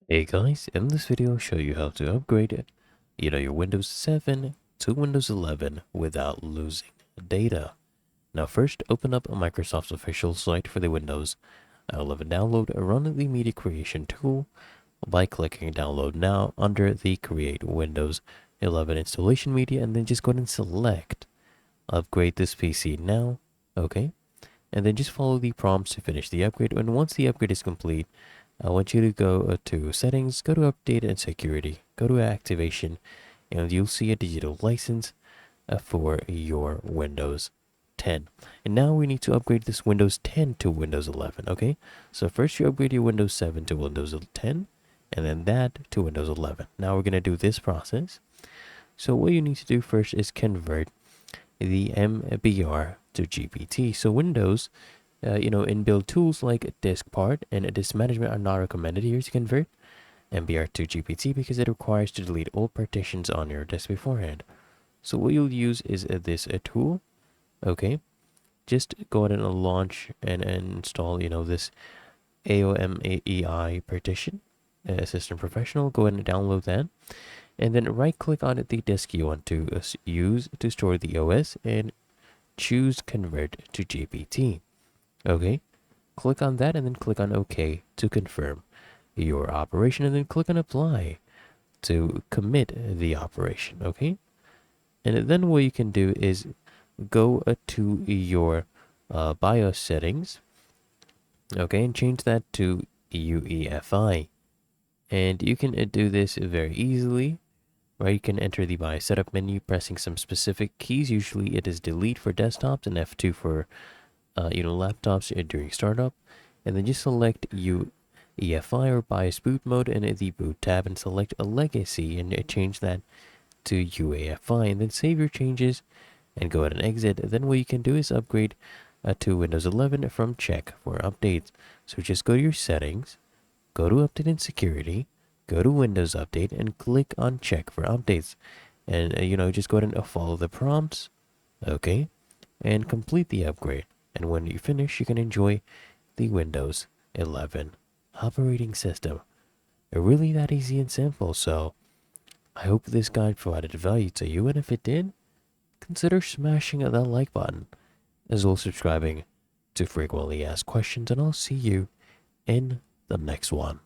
Hey guys, in this video I'll show you how to upgrade your Windows 7 to Windows 11 without losing data. Now first open up Microsoft's official site for the Windows 11 download, run the media creation tool by clicking download now under the create Windows 11 installation media, and then just go ahead and select upgrade this PC now. Okay, and then just follow the prompts to finish the upgrade, and once the upgrade is complete, I want you to go to settings, go to update and security, go to activation, and you'll see a digital license for your Windows 10. And now we need to upgrade this Windows 10 to Windows 11, okay? So first you upgrade your Windows 7 to Windows 10, and then that to Windows 11. Now we're going to do this process. So what you need to do first is convert the MBR to GPT. So Windows inbuilt tools like disk part and disk management are not recommended here to convert MBR to GPT because it requires to delete all partitions on your disk beforehand. So what you'll use is this tool. Okay, just go ahead and launch and install this AOMEI partition, Assistant Professional. Go ahead and download that, and then right click on the disk you want to use to store the OS and choose convert to GPT. Okay, click on that and then click on OK to confirm your operation, and then click on apply to commit the operation. Okay, and then what you can do is go to your BIOS settings. Okay, and change that to UEFI, and you can do this very easily. Right, you can enter the BIOS setup menu pressing some specific keys. Usually it is delete for desktops and F2 for laptops during startup, and then just select UEFI or BIOS boot mode in the boot tab and select a legacy and change that to UEFI, and then save your changes and go ahead and exit. Then what you can do is upgrade to Windows 11 from check for updates. So just go to your settings, go to update and security, go to Windows Update and click on check for updates, and just go ahead and follow the prompts. Okay, and complete the upgrade. And when you finish, you can enjoy the Windows 11 operating system. Really that easy and simple. So I hope this guide provided value to you, and if it did, consider smashing that like button, as well as subscribing to frequently asked questions, and I'll see you in the next one.